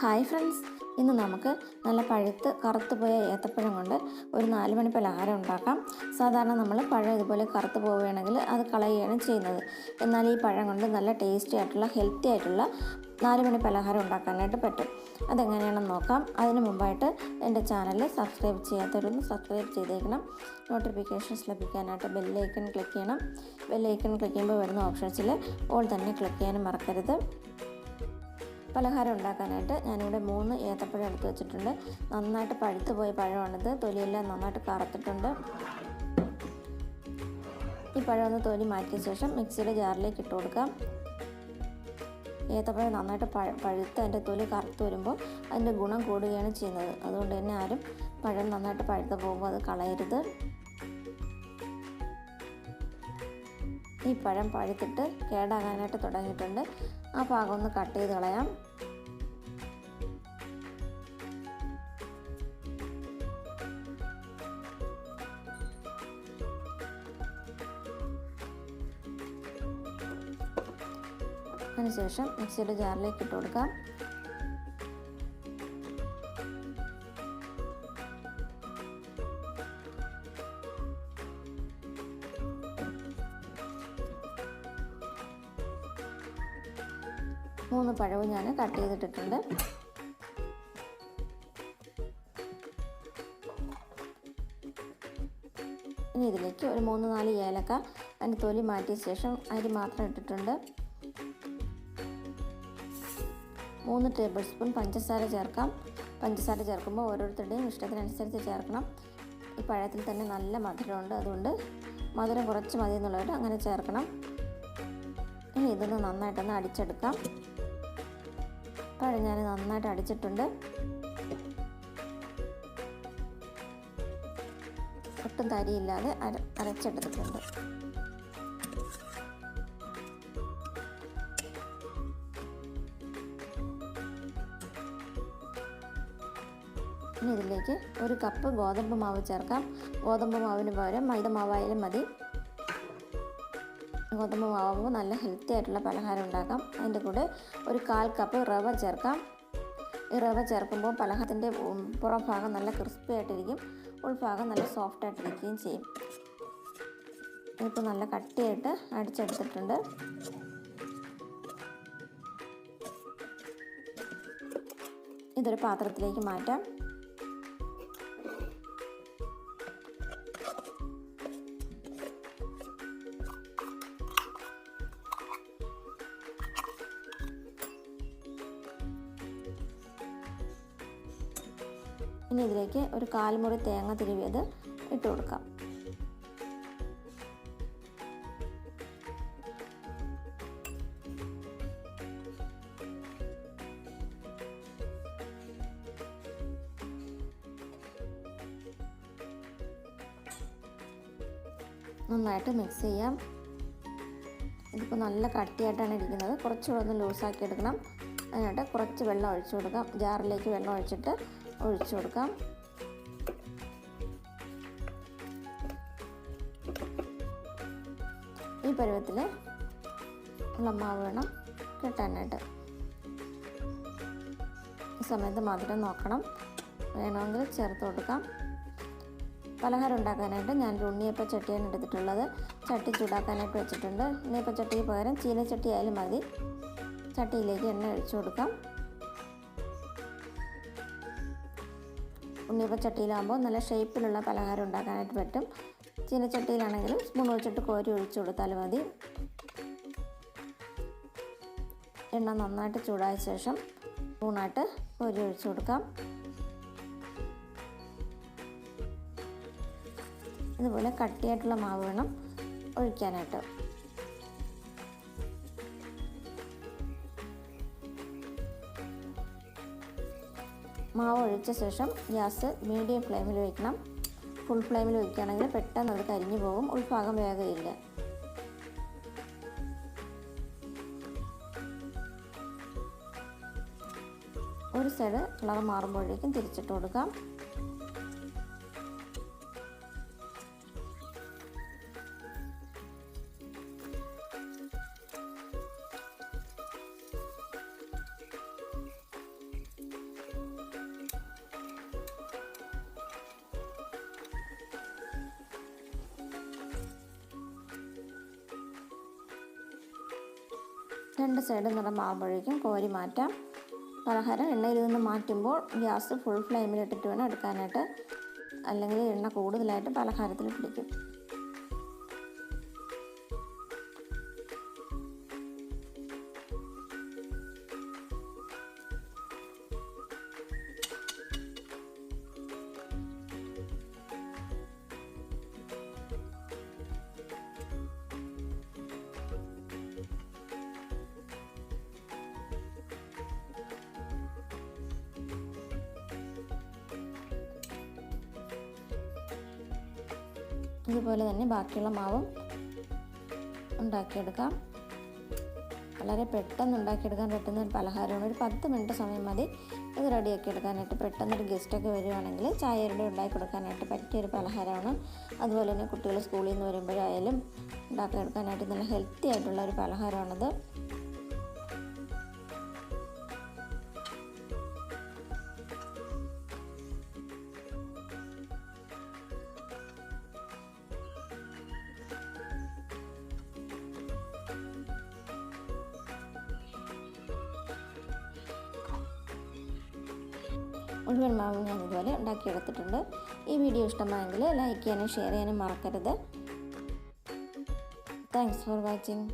Hi friends, ഇന്ന് നമുക്ക് നല്ല പഴുത്ത് കറുത്ത് പോയ ഏത്തപ്പഴം കൊണ്ട് ഒരു 4 മണി പലഹാരം ഉണ്ടാക്കാം. സാധാരണ നമ്മൾ പഴം ഇതുപോലെ കറുത്ത് പോവുകയാണെങ്കിൽ അത് കളയുകയാണ് ചെയ്യുന്നത്. എന്നാൽ ഈ പഴം കൊണ്ട് നല്ല ടേസ്റ്റി ആയിട്ടുള്ള ഹെൽത്തി ആയിട്ടുള്ള 4 മണി പലഹാരം ഉണ്ടാക്കാനായിട്ട് പറ്റും. അതെങ്ങനെയാണെന്ന് നോക്കാം. അതിന് മുമ്പായിട്ട് എൻ്റെ ചാനൽ സബ്സ്ക്രൈബ് ചെയ്യാത്തവരൊന്ന് സബ്സ്ക്രൈബ് ചെയ്തേക്കണം. നോട്ടിഫിക്കേഷൻസ് ലഭിക്കാനായിട്ട് ബെല്ലൈക്കൺ ക്ലിക്ക് ചെയ്യണം. ബെല്ലൈക്കൺ ക്ലിക്ക് ചെയ്യുമ്പോൾ വരുന്ന ഓപ്ഷൻസിൽ ഓൾ തന്നെ ക്ലിക്ക് ചെയ്യാനും മറക്കരുത്. പലഹാരം ഉണ്ടാക്കാനായിട്ട് ഞാനിവിടെ 3 ഏത്തപ്പഴം എടുത്ത് വെച്ചിട്ടുണ്ട്. നന്നായിട്ട് പഴുത്ത് പോയ പഴമാണിത്. തൊലിയെല്ലാം നന്നായിട്ട് കറുത്തിട്ടുണ്ട്. ഈ പഴം ഒന്ന് തൊലി മാറ്റിയ ശേഷം മിക്സിയുടെ ജാറിലേക്ക് ഇട്ട് കൊടുക്കാം. ഏത്തപ്പഴം നന്നായിട്ട് പഴുത്ത് അതിൻ്റെ തൊലി കറുത്ത് വരുമ്പോൾ അതിൻ്റെ ഗുണം കൂടുകയാണ് ചെയ്യുന്നത്. അതുകൊണ്ട് തന്നെ ആരും പഴം നന്നായിട്ട് പഴുത്ത് പോകുമ്പോൾ അത് കളയരുത്. ഈ പഴം പഴുത്തിട്ട് കേടാകാനായിട്ട് തുടങ്ങിയിട്ടുണ്ട്. ആ ഭാഗം ഒന്ന് കട്ട് ചെയ്ത് കളയാം. അതിനുശേഷം മിക്സിയുടെ ജാറിലേക്ക് ഇട്ട് കൊടുക്കാം. മൂന്ന് പഴവും ഞാൻ കട്ട് ചെയ്തിട്ടിട്ടുണ്ട്. ഇനി ഇതിലേക്ക് ഒരു 3-4 ഏലക്ക അതിൻ്റെ തൊലി മാറ്റിയ ശേഷം അരി മാത്രം ഇട്ടിട്ടുണ്ട്. 3 ടേബിൾ സ്പൂൺ പഞ്ചസാര ചേർക്കാം. പഞ്ചസാര ചേർക്കുമ്പോൾ ഓരോരുത്തരുടെയും ഇഷ്ടത്തിനനുസരിച്ച് ചേർക്കണം. ഈ പഴത്തിൽ തന്നെ നല്ല മധുരമുണ്ട്, അതുകൊണ്ട് മധുരം കുറച്ച് മതി എന്നുള്ളവർ അങ്ങനെ ചേർക്കണം. ഇനി ഇതൊന്ന് നന്നായിട്ടൊന്ന് അടിച്ചെടുക്കാം. പഴം ഞാൻ നന്നായിട്ട് അടിച്ചിട്ടുണ്ട്. ഒട്ടും തരിയില്ലാതെ അരച്ചെടുത്തിട്ടുണ്ട്. ഇനി ഇതിലേക്ക് 1 കപ്പ് ഗോതമ്പ് മാവ് ചേർക്കാം. ഗോതമ്പ് മാവിന് പകരം മൈദ മാവായാലും മതി. ഗോതമ്പ് മാവുമ്പോൾ നല്ല ഹെൽത്തി ആയിട്ടുള്ള പലഹാരം ഉണ്ടാക്കാം. അതിൻ്റെ കൂടെ ഒരു 1/4 കപ്പ് റവ ചേർക്കാം. ഈ റവ ചേർക്കുമ്പോൾ പലഹാരത്തിൻ്റെ പുറം ഭാഗം നല്ല ക്രിസ്പി ആയിട്ടിരിക്കും, ഉൾഭാഗം നല്ല സോഫ്റ്റ് ആയിട്ടിരിക്കുകയും ചെയ്യും. ഇതിപ്പോൾ നല്ല കട്ടിയായിട്ട് അടിച്ചെടുത്തിട്ടുണ്ട്. ഇതൊരു പാത്രത്തിലേക്ക് മാറ്റാം. ഇനി ഇതിലേക്ക് ഒരു 1/4 മുറി തേങ്ങ തിരുവിയത് ഇട്ട് കൊടുക്കാം. നന്നായിട്ട് മിക്സ് ചെയ്യാം. ഇതിപ്പോൾ നല്ല കട്ടിയായിട്ടാണ് ഇരിക്കുന്നത്. കുറച്ചുകൂടെ ഒന്ന് ലൂസാക്കി എടുക്കണം. അതിനായിട്ട് കുറച്ച് വെള്ളം ഒഴിച്ചു കൊടുക്കാം. ജാറിലേക്ക് വെള്ളം ഒഴിച്ചു കൊടുക്കാം. ഈ പരുവത്തിൽ ഉള്ള മാവ് വേണം കിട്ടാനായിട്ട്. ഈ സമയത്ത് മധുരം നോക്കണം, വേണമെങ്കിൽ ചേർത്ത് കൊടുക്കാം. പലഹാരം ഉണ്ടാക്കാനായിട്ട് ഞാനൊരു ഉണ്ണിയപ്പ ചട്ടിയാണ് എടുത്തിട്ടുള്ളത്. ചട്ടി ചൂടാക്കാനായിട്ട് വെച്ചിട്ടുണ്ട്. ഉണ്ണിയപ്പ ചട്ടിക്ക് പകരം ചീനച്ചട്ടി ആയാലും മതി. ചട്ടിയിലേക്ക് എണ്ണ ഒഴിച്ചു കൊടുക്കാം. ഉണ്ണിയപ്പ ചട്ടിയിലാകുമ്പോൾ നല്ല ഷേപ്പിലുള്ള പലഹാരം ഉണ്ടാക്കാനായിട്ട് പറ്റും. ചീനച്ചട്ടിയിലാണെങ്കിൽ സ്പൂൺ വെച്ചിട്ട് കോരി ഒഴിച്ചു കൊടുത്താൽ മതി. എണ്ണ നന്നായിട്ട് ചൂടായ ശേഷം സ്പൂണായിട്ട് കോരി ഒഴിച്ചു കൊടുക്കാം. ഇതുപോലെ കട്ടിയായിട്ടുള്ള മാവ് വേണം ഒഴിക്കാനായിട്ട്. മാവ് ഒഴിച്ച ശേഷം ഗ്യാസ് മീഡിയം ഫ്ലെയിമിൽ വയ്ക്കണം. ഫുൾ ഫ്ലെയിമിൽ വയ്ക്കുകയാണെങ്കിൽ പെട്ടെന്ന് അത് കരിഞ്ഞു പോകും, ഉൾഭാഗം വേഗമില്ല. ഒരു സൈഡ് കളർ മാറുമ്പോഴേക്കും തിരിച്ചിട്ട് കൊടുക്കാം. 2 സൈഡ് നിറം മാറുമ്പോഴേക്കും കോരി മാറ്റാം. പലഹാരം എണ്ണയിൽ നിന്ന് മാറ്റുമ്പോൾ ഗ്യാസ് ഫുൾ ഫ്ലെയിമിലിട്ടിട്ട് വേണം എടുക്കാനായിട്ട്, അല്ലെങ്കിൽ എണ്ണ കൂടുതലായിട്ട് പലഹാരത്തിൽ പിടിക്കും. ഇതുപോലെ തന്നെ ബാക്കിയുള്ള മാവും ഉണ്ടാക്കിയെടുക്കാം. വളരെ പെട്ടെന്ന് ഉണ്ടാക്കിയെടുക്കാൻ പറ്റുന്ന ഒരു പലഹാരമാണ്. ഒരു 10 മിനിറ്റ് സമയം മതി ഇത് റെഡിയാക്കി എടുക്കാനായിട്ട്. പെട്ടെന്നൊരു ഗസ്റ്റൊക്കെ വരുവാണെങ്കിൽ ചായയുടെ ഉണ്ടാക്കി കൊടുക്കാനായിട്ട് പറ്റിയൊരു പലഹാരമാണ്. അതുപോലെ തന്നെ കുട്ടികൾ സ്കൂളിൽ നിന്ന് വരുമ്പോഴായാലും ഉണ്ടാക്കിയെടുക്കാനായിട്ട് നല്ല ഹെൽത്തി ആയിട്ടുള്ള ഒരു പലഹാരമാണിത്. മുഴുവൻ മാവും ഞാൻ ഇതുപോലെ ഉണ്ടാക്കിയെടുത്തിട്ടുണ്ട്. ഈ വീഡിയോ ഇഷ്ടമായെങ്കിൽ ലൈക്ക് ചെയ്യാനും ഷെയർ ചെയ്യാനും മറക്കരുത്. Thanks for watching.